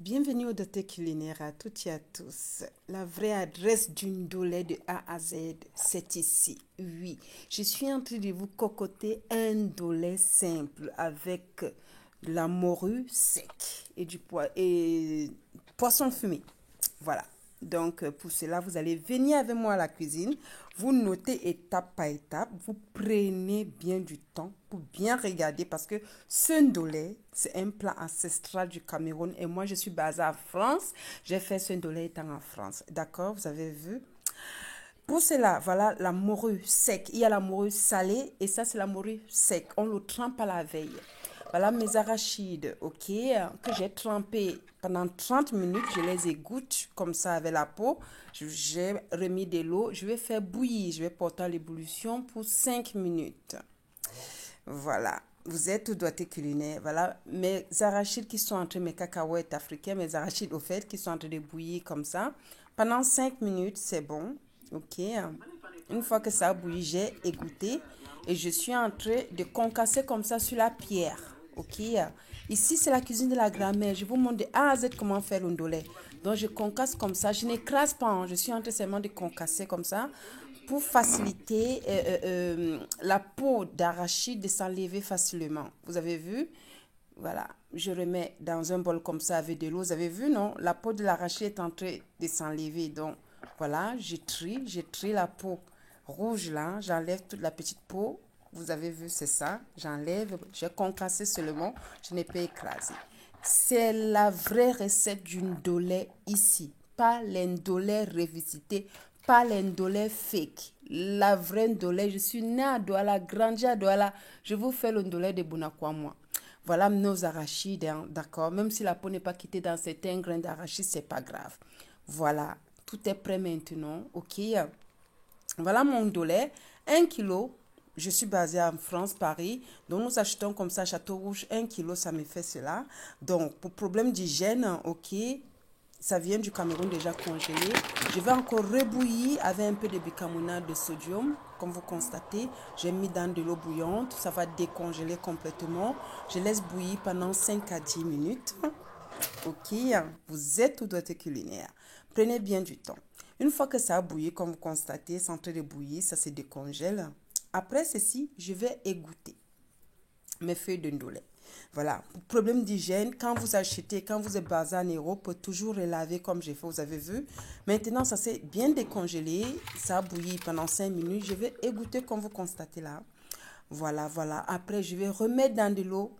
Bienvenue au doté culinaire à toutes et à tous. La vraie adresse d'une dolée de A à Z, c'est ici. Oui, je suis en train de vous cocoter un dolé simple avec de la morue sec et et poisson fumé. Voilà. Donc, pour cela, vous allez venir avec moi à la cuisine. Vous notez étape par étape. Vous prenez bien du temps pour bien regarder parce que ce ndolé, c'est un plat ancestral du Cameroun. Et moi, je suis basée en France. J'ai fait ce ndolé étant en France. D'accord? Vous avez vu? Pour cela, voilà la morue sec. Il y a la morue salée et ça, c'est la morue sec. On le trempe à la veille. Voilà mes arachides, ok, que j'ai trempé pendant 30 minutes. Je les égoutte comme ça avec la peau. J'ai remis de l'eau. Je vais faire bouillir. Je vais porter à l'ébullition pour 5 minutes. Voilà. Vous êtes au doigté culinaire. Voilà mes arachides qui sont entre mes cacahuètes africaines, mes arachides au fait qui sont en train de bouillir comme ça. Pendant 5 minutes, c'est bon. Ok. Une fois que ça a bouilli, j'ai égoutté et je suis en train de concasser comme ça sur la pierre. Ok. Ici, c'est la cuisine de la grand-mère. Je vous montre de A à Z comment faire le ndolé. Donc, je concasse comme ça. Je n'écrase pas. Je suis en train seulement de concasser comme ça pour faciliter la peau d'arachide de s'enlever facilement. Vous avez vu? Voilà, je remets dans un bol comme ça avec de l'eau. Vous avez vu, non? La peau de l'arachide est en train de s'enlever. Donc, voilà, je trie la peau rouge là. J'enlève toute la petite peau. Vous avez vu, c'est ça. J'enlève, j'ai concassé seulement. Je n'ai pas écrasé. C'est la vraie recette d'une ndolé ici. Pas l'indolé revisité, pas l'indolé fake. La vraie ndolé, je suis née à Douala, grandi à Douala. Je vous fais le ndolé de Bonakwa, moi. Voilà nos arachides, hein, d'accord. Même si la peau n'est pas quittée dans certains grains d'arachide, c'est pas grave. Voilà, tout est prêt maintenant, ok. Voilà mon ndolé, 1 kilo. Je suis basée en France, Paris. Donc, nous achetons comme ça, Château Rouge, 1 kilo, ça me fait cela. Donc, pour problème d'hygiène, ok, ça vient du Cameroun déjà congelé. Je vais encore rebouillir avec un peu de bicarbonate de sodium. Comme vous constatez, j'ai mis dans de l'eau bouillante. Ça va décongeler complètement. Je laisse bouillir pendant 5 à 10 minutes. Ok, vous êtes au doigté culinaire. Prenez bien du temps. Une fois que ça a bouilli, comme vous constatez, c'est en train de bouillir, ça se décongèle. Après ceci, je vais égoutter mes feuilles de ndolé. Voilà, pour problème d'hygiène, quand vous achetez, quand vous êtes basé en Europe, toujours relaver comme j'ai fait, vous avez vu. Maintenant, ça s'est bien décongelé, ça a bouilli pendant 5 minutes. Je vais égoutter comme vous constatez là. Voilà, voilà. Après, je vais remettre dans de l'eau.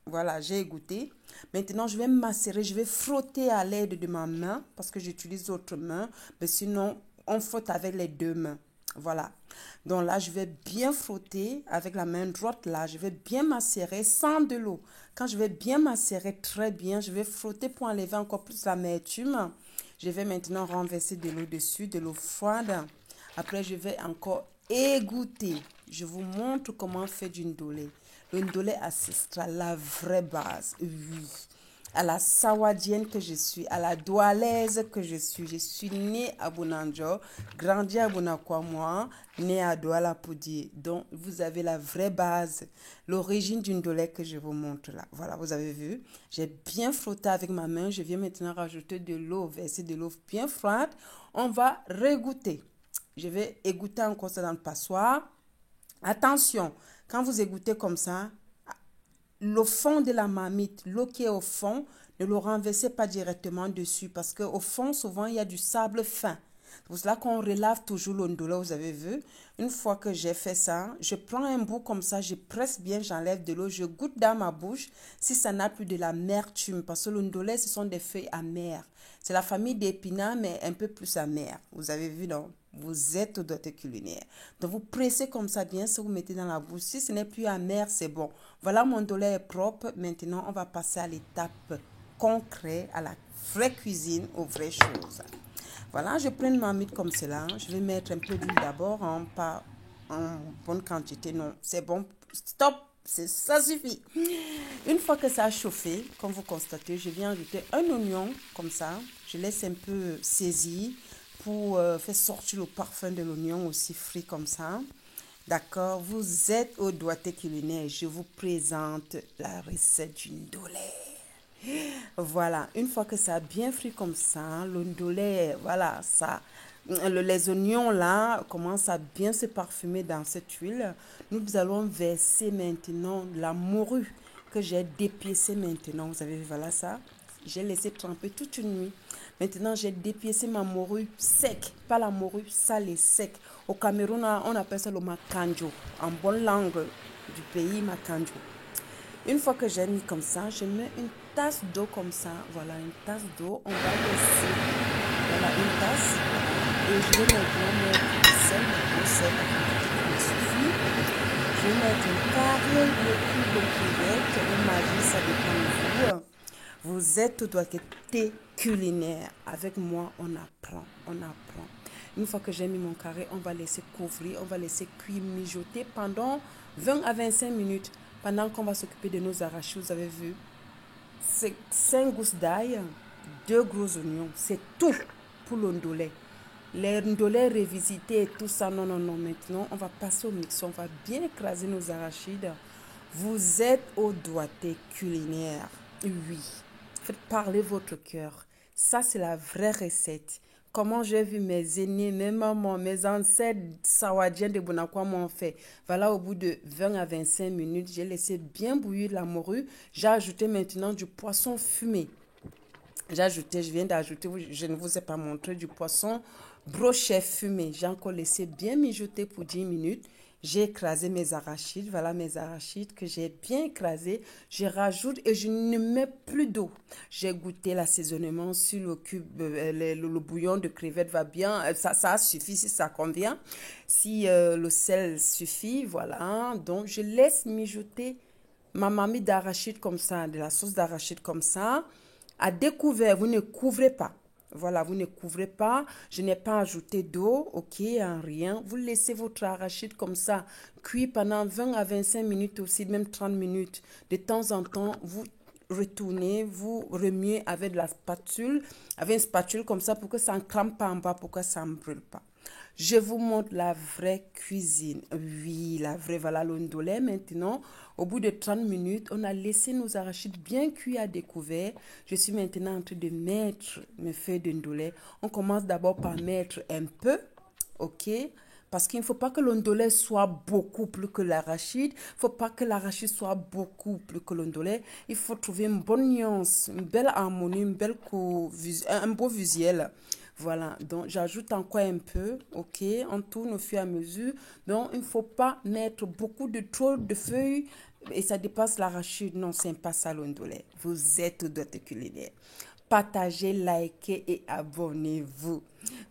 Voilà, j'ai égoutter. Maintenant, je vais macérer, je vais frotter à l'aide de ma main parce que j'utilise l'autre main. Mais sinon, on frotte avec les deux mains. Voilà. Donc là, je vais bien frotter avec la main droite là. Je vais bien macérer sans de l'eau. Quand je vais bien macérer très bien, je vais frotter pour enlever encore plus l'amertume. Je vais maintenant renverser de l'eau dessus, de l'eau froide. Après, je vais encore égoutter. Je vous montre comment faire du ndolé. Le ndolé ancestral, la vraie base. Oui. À la sawadienne que je suis, à la doualaise que je suis. Je suis née à Bonanjo, grandi à Bonakwa, moi, née à Douala Poudi. Donc, vous avez la vraie base, l'origine du ndolé que je vous montre là. Voilà, vous avez vu. J'ai bien frotté avec ma main. Je viens maintenant rajouter de l'eau, verser de l'eau bien froide. On va régoûter. Je vais égoutter encore ça dans le passoire. Attention, quand vous égouttez comme ça, le fond de la marmite, l'eau qui est au fond, ne le renversez pas directement dessus parce qu'au fond, souvent, il y a du sable fin. C'est pour cela qu'on relave toujours le ndolé, vous avez vu. Une fois que j'ai fait ça, je prends un bout comme ça, je presse bien, j'enlève de l'eau, je goûte dans ma bouche si ça n'a plus de l'amertume. Parce que le ndolé, ce sont des feuilles amères. C'est la famille des épinards, mais un peu plus amère. Vous avez vu, non? Vous êtes au doigté culinaire. Donc, vous pressez comme ça bien, si vous mettez dans la bouche. Si ce n'est plus amer, c'est bon. Voilà, mon ndolé est propre. Maintenant, on va passer à l'étape concrète, à la vraie cuisine, aux vraies choses. Voilà, je prends ma marmite comme cela. Je vais mettre un peu d'huile d'abord, hein, pas en bonne quantité. Non, c'est bon. Stop, ça suffit. Une fois que ça a chauffé, comme vous constatez, je viens ajouter un oignon comme ça. Je laisse un peu saisir pour faire sortir le parfum de l'oignon aussi frit comme ça. D'accord, vous êtes au doigté culinaire. Je vous présente la recette du ndolé. Voilà, une fois que ça a bien frit comme ça, l'ondolé, voilà, ça, les oignons là commencent à bien se parfumer dans cette huile. Nous allons verser maintenant la morue que j'ai dépiécée maintenant. Vous avez vu, voilà ça. J'ai laissé tremper toute une nuit. Maintenant, j'ai dépiécé ma morue sec, pas la morue salée, sec. Au Cameroun, on appelle ça le makanjo. En bonne langue du pays, makanjo. Une fois que j'ai mis comme ça, je mets une tasse d'eau comme ça. Voilà, une tasse d'eau. On va laisser, voilà, une tasse. Et je vais maintenant mettre du sel, le sel, il suffit. Je vais mettre un carré de cube de crevettes. Ou magie, ça dépend de vous. Vous êtes doigté culinaire. Avec moi, on apprend, on apprend. Une fois que j'ai mis mon carré, on va laisser couvrir, on va laisser cuire, mijoter pendant 20 à 25 minutes. Pendant qu'on va s'occuper de nos arachides, vous avez vu, c'est 5 gousses d'ail, 2 gros oignons, c'est tout pour l'ondolé. Les ondolés revisités et tout ça, non, non, non. Maintenant, on va passer au mixeur, on va bien écraser nos arachides. Vous êtes au doigté culinaire, oui. Faites parler votre cœur. Ça, c'est la vraie recette. Comment j'ai vu mes aînés, mes mamans, mes ancêtres saoudiens de Bonacqua m'ont fait. Voilà, au bout de 20 à 25 minutes, j'ai laissé bien bouillir la morue. J'ai ajouté maintenant du poisson fumé. Je viens d'ajouter, je ne vous ai pas montré, du poisson brochet fumé. J'ai encore laissé bien mijoter pour 10 minutes. J'ai écrasé mes arachides. Voilà mes arachides que j'ai bien écrasés. Je rajoute et je ne mets plus d'eau. J'ai goûté l'assaisonnement sur le cube. Le bouillon de crevettes va bien. Ça suffit si ça convient. Si le sel suffit, voilà. Donc, je laisse mijoter ma mamie d'arachide comme ça, de la sauce d'arachide comme ça. À découvert, vous ne couvrez pas. Voilà, vous ne couvrez pas. Je n'ai pas ajouté d'eau, ok, rien. Vous laissez votre arachide comme ça, cuire pendant 20 à 25 minutes aussi, même 30 minutes. De temps en temps, vous retournez, vous remuez avec la spatule, avec une spatule comme ça pour que ça ne crame pas en bas, pour que ça ne brûle pas. Je vous montre la vraie cuisine. Oui, la vraie, voilà l'ondolé. Maintenant, au bout de 30 minutes, on a laissé nos arachides bien cuits à découvert. Je suis maintenant en train de mettre mes feuilles d'ondolé. On commence d'abord par mettre un peu, ok? Parce qu'il ne faut pas que l'ondolé soit beaucoup plus que l'arachide. Il ne faut pas que l'arachide soit beaucoup plus que l'ondolé. Il faut trouver une bonne nuance, une belle harmonie, un beau visuel. Voilà, donc j'ajoute encore un peu, ok, on tourne au fur et à mesure. Donc il ne faut pas mettre trop de feuilles et ça dépasse l'arachide. Non, c'est pas ça l'ondolé. Vous êtes au doigt culinaire. Partagez, likez et abonnez-vous.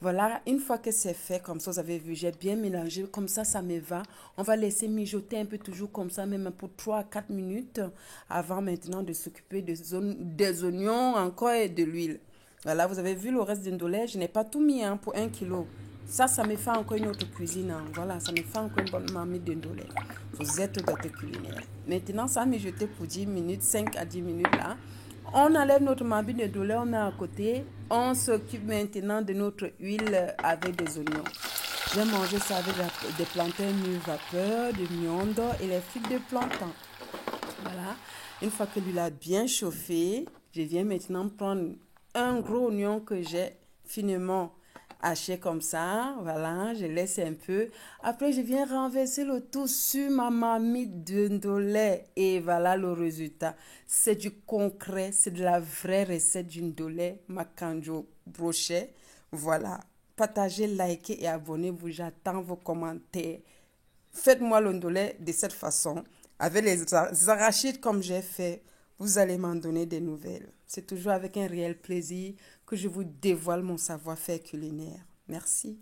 Voilà, une fois que c'est fait, comme ça, vous avez vu, j'ai bien mélangé, comme ça me va. On va laisser mijoter un peu toujours comme ça, même pour 3 à 4 minutes, avant maintenant de s'occuper des oignons encore et de l'huile. Voilà, vous avez vu le reste d'indolé, je n'ai pas tout mis pour 1 kilo. Ça me fait encore une autre cuisine. Voilà, ça me fait encore une bonne marmite d'indolé. Vous êtes dans votre culinaire. Maintenant, ça mijoter pour 10 minutes, 5 à 10 minutes là. On enlève notre marmite d'indolé, on met à côté. On s'occupe maintenant de notre huile avec des oignons. J'ai mangé ça avec des plantains mûrs vapeur, de mionde et les fibres de plantain. Voilà. Une fois que l'huile a bien chauffé, je viens maintenant prendre un gros oignon que j'ai finement haché comme ça. Voilà, je laisse un peu. Après, je viens renverser le tout sur ma marmite d'ondolé. Et voilà le résultat. C'est du concret, c'est de la vraie recette d'ondolé makanjo brochet. Voilà. Partagez, likez et abonnez-vous. J'attends vos commentaires. Faites-moi l'ondolé de cette façon. Avec les arachides comme j'ai fait, vous allez m'en donner des nouvelles. C'est toujours avec un réel plaisir que je vous dévoile mon savoir-faire culinaire. Merci.